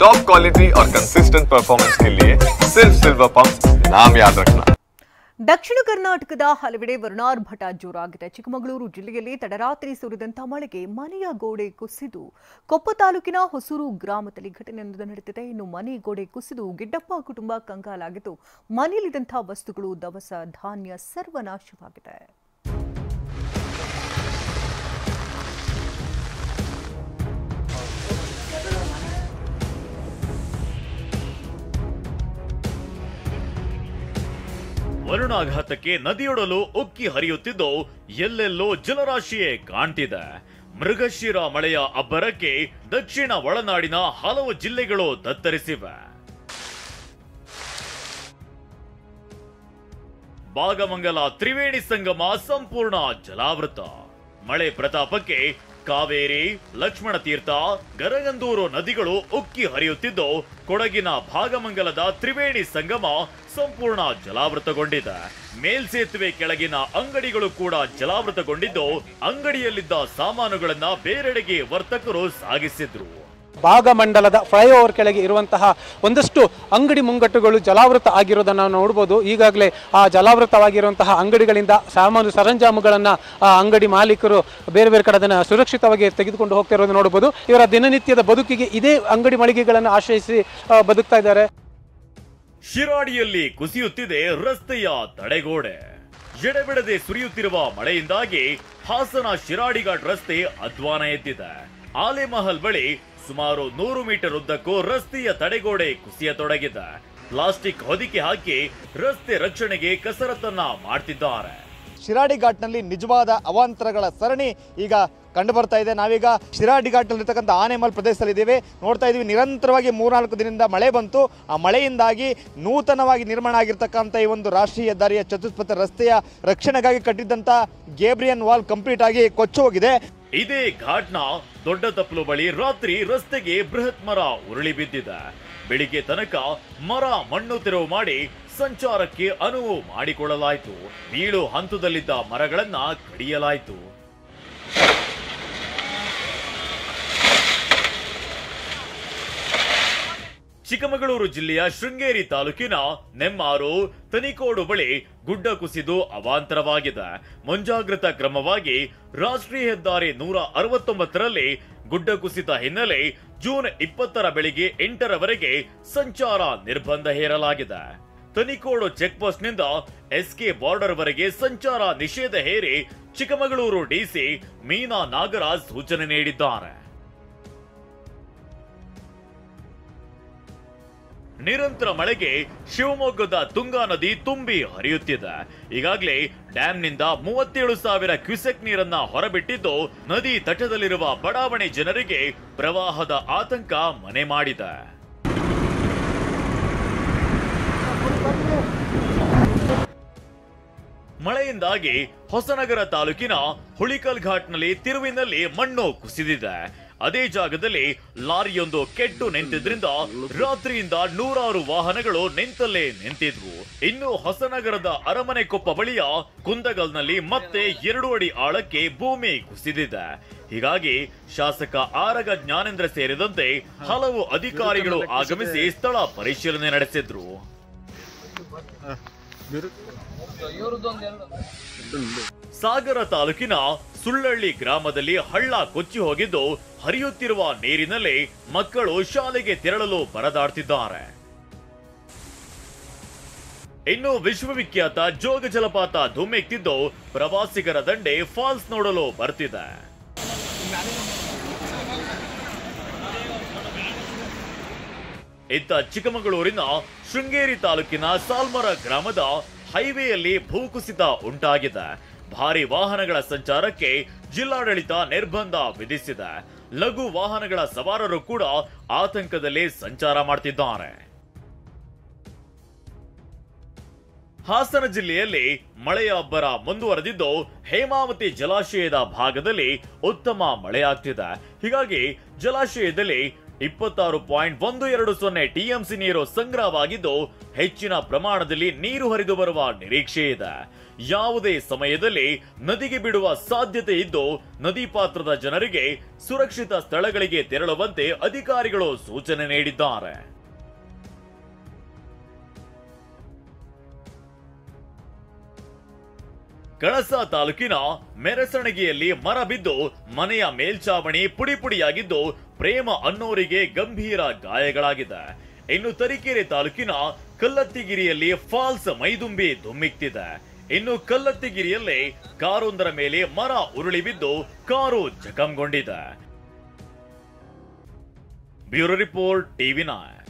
Top quality और consistent performance के लिए सिर्फ सिल्वर पंप नाम याद रखना। ದಕ್ಷಿಣ ಕರ್ನಾಟಕದ ಹಲವೆಡೆ ವರುಣಾರ್ಭಟ ಜೋರಾಗಿದೆ. ಚಿಕ್ಕಮಗಳೂರು ಜಿಲ್ಲೆಯಲ್ಲಿ ತಡರಾತ್ರಿ ಸುರಿದಂತ ಮಳೆಗೆ ಮನೆಯ ಗೋಡೆ ಕುಸಿದು ಕೊಪ್ಪ ತಾಲೂಕಿನ ಹೊಸೂರು ಗ್ರಾಮದಲ್ಲಿ ಘಟನೆಯೊಂದು ನಡೆದಿದೆ. ಇನ್ನು ಮನೆ ಗೋಡೆ ಕುಸಿದು ಗಿಡ್ಡಪ್ಪ ಕುಟುಂಬ ಕಂಗಾಲಾಗಿದ್ದು, ಮನೆಯಲ್ಲಿದ್ದಂತಹ ವಸ್ತುಗಳು, ದವಸ ಧಾನ್ಯ ಸರ್ವನಾಶವಾಗಿದೆ. ವರುಣಾಘಾತಕ್ಕೆ ನದಿಯೊಡಲು ಉಕ್ಕಿ ಹರಿಯುತ್ತಿದ್ದು ಎಲ್ಲೆಲ್ಲೋ ಜಲರಾಶಿಯೇ ಕಾಣ್ತಿದೆ. ಮೃಗಶಿರ ಮಳೆಯ ಅಬ್ಬರಕ್ಕೆ ದಕ್ಷಿಣ ಒಳನಾಡಿನ ಹಲವು ಜಿಲ್ಲೆಗಳು ತತ್ತರಿಸಿವೆ. ಭಾಗಮಂಗಲ ತ್ರಿವೇಣಿ ಸಂಗಮ ಸಂಪೂರ್ಣ ಜಲಾವೃತ. ಮಳೆ ಪ್ರತಾಪಕ್ಕೆ ಕಾವೇರಿ, ಲಕ್ಷ್ಮಣ ತೀರ್ಥ, ಗರಗಂದೂರು ನದಿಗಳು ಉಕ್ಕಿ ಹರಿಯುತ್ತಿದ್ದು, ಕೊಡಗಿನ ಭಾಗಮಂಗಲದ ತ್ರಿವೇಣಿ ಸಂಗಮ ಸಂಪೂರ್ಣ ಜಲಾವೃತಗೊಂಡಿದೆ. ಮೇಲ್ಸೇತುವೆ ಕೆಳಗಿನ ಅಂಗಡಿಗಳು ಕೂಡ ಜಲಾವೃತಗೊಂಡಿದ್ದು, ಅಂಗಡಿಯಲ್ಲಿದ್ದ ಸಾಮಾನುಗಳನ್ನ ಬೇರೆಡೆಗೆ ವರ್ತಕರು ಸಾಗಿಸಿದ್ರು. ಭಾಗಮಂಡಲದ ಫ್ಲೈಓವರ್ ಕೆಳಗೆ ಇರುವಂತಹ ಒಂದಷ್ಟು ಅಂಗಡಿ ಮುಂಗಟ್ಟುಗಳು ಜಲಾವೃತ ಆಗಿರೋದನ್ನು ನಾವು ನೋಡ್ಬೋದು. ಈಗಾಗಲೇ ಆ ಜಲಾವೃತವಾಗಿರುವಂತಹ ಅಂಗಡಿಗಳಿಂದ ಸಾಮಾನು ಸರಂಜಾಮುಗಳನ್ನು ಅಂಗಡಿ ಮಾಲೀಕರು ಬೇರೆ ಬೇರೆ ಕಡೆ ಅದನ್ನು ಸುರಕ್ಷಿತವಾಗಿ ತೆಗೆದುಕೊಂಡು ಹೋಗ್ತಾ ಇರೋದು ನೋಡ್ಬೋದು. ಇವರ ದಿನನಿತ್ಯದ ಬದುಕಿಗೆ ಇದೇ ಅಂಗಡಿ ಮಳಿಗೆಗಳನ್ನು ಆಶ್ರಯಿಸಿ ಬದುಕ್ತಾ ಇದ್ದಾರೆ. ಶಿರಾಡಿಯಲ್ಲಿ ಕುಸಿಯುತ್ತಿದೆ ರಸ್ತೆಯ ತಡೆಗೋಡೆ. ಎಡೆಬಿಡದೆ ಸುರಿಯುತ್ತಿರುವ ಮಳೆಯಿಂದಾಗಿ ಹಾಸನ ಶಿರಾಡಿಘಾಟ್ ರಸ್ತೆ ಅಧ್ವಾನ ಎದ್ದಿದೆ. ಆಲೆಮಹಲ್ ಬಳಿ ಸುಮಾರು 100 ಮೀಟರ್ ಉದ್ದಕ್ಕೂ ರಸ್ತೆಯ ತಡೆಗೋಡೆ ಕುಸಿಯತೊಡಗಿದೆ. ಪ್ಲಾಸ್ಟಿಕ್ ಹೊದಿಕೆ ಹಾಕಿ ರಸ್ತೆ ರಕ್ಷಣೆಗೆ ಕಸರತ್ತನ್ನ ಮಾಡ್ತಿದ್ದಾರೆ. ಶಿರಾಡಿ ಘಾಟ್ನಲ್ಲಿ ನಿಜವಾದ ಅವಾಂತರಗಳ ಸರಣಿ ಈಗ ಕಂಡು ಬರ್ತಾ ಇದೆ. ನಾವೀಗ ಶಿರಾಡಿ ಘಾಟ್ನಲ್ಲಿರ್ತಕ್ಕಂಥ ಆನೆಮಲ್ ಪ್ರದೇಶದಲ್ಲಿದ್ದೀವಿ. ನೋಡ್ತಾ ಇದ್ದೀವಿ, ನಿರಂತರವಾಗಿ 3-4 ದಿನದಿಂದ ಮಳೆ ಬಂತು. ಆ ಮಳೆಯಿಂದಾಗಿ ನೂತನವಾಗಿ ನಿರ್ಮಾಣ ಆಗಿರ್ತಕ್ಕಂಥ ಈ ಒಂದು ರಾಷ್ಟ್ರೀಯ ಹೆದ್ದಾರಿಯ ಚತುಷ್ಪಥ ರಸ್ತೆಯ ರಕ್ಷಣೆಗಾಗಿ ಕಟ್ಟಿದ್ದಂಥ ಗೇಬ್ರಿಯನ್ ವಾಲ್ ಕಂಪ್ಲೀಟ್ ಆಗಿ ಕೊಚ್ಚಿ ಹೋಗಿದೆ. ಇದೇ ಘಾಟ್ನ ದೊಡ್ಡ ತಪ್ಪಲು ಬಳಿ ರಾತ್ರಿ ರಸ್ತೆಗೆ ಬೃಹತ್ ಮರ ಉರುಳಿ ಬಿದ್ದಿದೆ. ಬೆಳಿಗ್ಗೆ ತನಕ ಮರ ಮಣ್ಣು ತೆರವು ಮಾಡಿ ಸಂಚಾರಕ್ಕೆ ಅನುವು ಮಾಡಿಕೊಳ್ಳಲಾಯಿತು. ಬೀಳು ಹಂತದಲ್ಲಿದ್ದ ಮರಗಳನ್ನ ಕಡಿಯಲಾಯಿತು. ಚಿಕ್ಕಮಗಳೂರು ಜಿಲ್ಲೆಯ ಶೃಂಗೇರಿ ತಾಲೂಕಿನ ನೆಮ್ಮಾರು ತನಿಕೋಡು ಬಳಿ ಗುಡ್ಡ ಕುಸಿದು ಅವಾಂತರವಾಗಿದೆ. ಮುಂಜಾಗ್ರತಾ ಕ್ರಮವಾಗಿ ರಾಷ್ಟ್ರೀಯ ಹೆದ್ದಾರಿ 169ರಲ್ಲಿ ಗುಡ್ಡ ಕುಸಿತ ಹಿನ್ನೆಲೆ ಜೂನ್ 20ರ ಬೆಳಿಗ್ಗೆ 8ರವರೆಗೆ ಸಂಚಾರ ನಿರ್ಬಂಧ ಹೇರಲಾಗಿದೆ. ತನಿಕೋಡು ಚೆಕ್ ಪೋಸ್ಟ್ ನಿಂದ ಎಸ್ಕೆ ಬಾರ್ಡರ್ ವರೆಗೆ ಸಂಚಾರ ನಿಷೇಧ ಹೇರಿ ಚಿಕ್ಕಮಗಳೂರು ಡಿಸಿ ಮೀನಾ ನಾಗರಾಜ್ ಸೂಚನೆ ನೀಡಿದ್ದಾರೆ. ನಿರಂತರ ಮಳೆಗೆ ಶಿವಮೊಗ್ಗದ ತುಂಗಾ ನದಿ ತುಂಬಿ ಹರಿಯುತ್ತಿದೆ. ಈಗಾಗಲೇ ಡ್ಯಾಂನಿಂದ 37,000 ಕ್ಯೂಸೆಕ್ ನೀರನ್ನ ಹೊರಬಿಟ್ಟಿದ್ದು, ನದಿ ತಟದಲ್ಲಿರುವ ಬಡಾವಣೆ ಜನರಿಗೆ ಪ್ರವಾಹದ ಆತಂಕ ಮನೆ ಮಾಡಿದೆ. ಮಳೆಯಿಂದಾಗಿ ಹೊಸನಗರ ತಾಲೂಕಿನ ಹುಳಿಕಲ್ ಘಾಟ್ನಲ್ಲಿ ತಿರುವಿನಲ್ಲಿ ಮಣ್ಣು ಕುಸಿದಿದೆ. ಅದೇ ಜಾಗದಲ್ಲಿ ಲಾರಿಯೊಂದು ಕೆಟ್ಟು ನಿಂತಿದ್ರಿಂದ ರಾತ್ರಿಯಿಂದ 100 ವಾಹನಗಳು ನಿಂತಲ್ಲೇ ನಿಂತಿದ್ವು. ಇನ್ನು ಹೊಸನಗರದ ಅರಮನೆ ಕೊಪ್ಪ ಬಳಿಯ ಕುಂದಗಲ್ನಲ್ಲಿ ಮತ್ತೆ 2 ಅಡಿ ಆಳಕ್ಕೆ ಭೂಮಿ ಕುಸಿದಿದೆ. ಹೀಗಾಗಿ ಶಾಸಕ ಆರಗ ಜ್ಞಾನೇಂದ್ರ ಸೇರಿದಂತೆ ಹಲವು ಅಧಿಕಾರಿಗಳು ಆಗಮಿಸಿ ಸ್ಥಳ ಪರಿಶೀಲನೆ ನಡೆಸಿದ್ರು. ಸಾಗರ ತಾಲೂಕಿನ ಸುಳ್ಳಳ್ಳಿ ಗ್ರಾಮದಲ್ಲಿ ಹಳ್ಳ ಕೊಚ್ಚಿ ಹೋಗಿದ್ದು, ಹರಿಯುತ್ತಿರುವ ನೀರಿನಲ್ಲಿ ಮಕ್ಕಳು ಶಾಲೆಗೆ ತೆರಳಲು ಪರದಾಡ್ತಿದ್ದಾರೆ. ಇನ್ನು ವಿಶ್ವವಿಖ್ಯಾತ ಜೋಗ ಜಲಪಾತ ಧುಮ್ಮೆಕ್ತಿದ್ದು, ಪ್ರವಾಸಿಗರ ದಂಡೆ ಫಾಲ್ಸ್ ನೋಡಲು ಬರ್ತಿದೆ. ಇತ್ತ ಚಿಕ್ಕಮಗಳೂರಿನ ಶೃಂಗೇರಿ ತಾಲೂಕಿನ ಸಾಲ್ಮರ ಗ್ರಾಮದ ಹೈವೇಯಲ್ಲಿ ಭೂಕುಸಿತ ಉಂಟಾಗಿದೆ. ಭಾರಿ ವಾಹನಗಳ ಸಂಚಾರಕ್ಕೆ ಜಿಲ್ಲಾಡಳಿತ ನಿರ್ಬಂಧ ವಿಧಿಸಿದೆ. ಲಘು ವಾಹನಗಳ ಸವಾರರು ಕೂಡ ಆತಂಕದಲ್ಲಿ ಸಂಚಾರ ಮಾಡ್ತಿದ್ದಾರೆ. ಹಾಸನ ಜಿಲ್ಲೆಯಲ್ಲಿ ಮಳೆಯ ಅಬ್ಬರ ಮುಂದುವರೆದಿದ್ದು, ಹೇಮಾವತಿ ಜಲಾಶಯದ ಭಾಗದಲ್ಲಿ ಉತ್ತಮ ಮಳೆಯಾಗ್ತಿದೆ. ಹೀಗಾಗಿ ಜಲಾಶಯದಲ್ಲಿ 26.120 ಟಿಎಂಸಿ ನೀರು ಸಂಗ್ರಹವಾಗಿದ್ದು ಹೆಚ್ಚಿನ ಪ್ರಮಾಣದಲ್ಲಿ ನೀರು ಹರಿದು ಬರುವ ನಿರೀಕ್ಷೆ ಇದೆ. ಯಾವುದೇ ಸಮಯದಲ್ಲಿ ನದಿಗೆ ಬಿಡುವ ಸಾಧ್ಯತೆ ಇದ್ದು ನದಿ ಪಾತ್ರದ ಜನರಿಗೆ ಸುರಕ್ಷಿತ ಸ್ಥಳಗಳಿಗೆ ತೆರಳುವಂತೆ ಅಧಿಕಾರಿಗಳು ಸೂಚನೆ ನೀಡಿದ್ದಾರೆ. ಕಳಸಾ ತಾಲೂಕಿನ ಮೆರಸಣಗಿಯಲ್ಲಿ ಮರ ಬಿದ್ದು ಮನೆಯ ಮೇಲ್ಚಾವಣಿ ಪುಡಿಪುಡಿಯಾಗಿದ್ದು ಪ್ರೇಮ ಅನ್ನೋರಿಗೆ ಗಂಭೀರ ಗಾಯಗಳಾಗಿದೆ. ಇನ್ನು ತರೀಕೆರೆ ತಾಲೂಕಿನ ಕಲ್ಲತ್ತಿಗಿರಿಯಲ್ಲಿ ಫಾಲ್ಸ್ ಮೈದುಂಬಿ ಧುಮ್ಮಿಕ್ತಿದೆ. ಇನ್ನು ಕಲ್ಲತ್ತಿಗಿರಿಯಲ್ಲೇ ಕಾರೊಂದರ ಮೇಲೆ ಮರ ಉರುಳಿ ಬಿದ್ದು ಕಾರು ಜಖಂಗೊಂಡಿದೆ. Bureau report, TV9.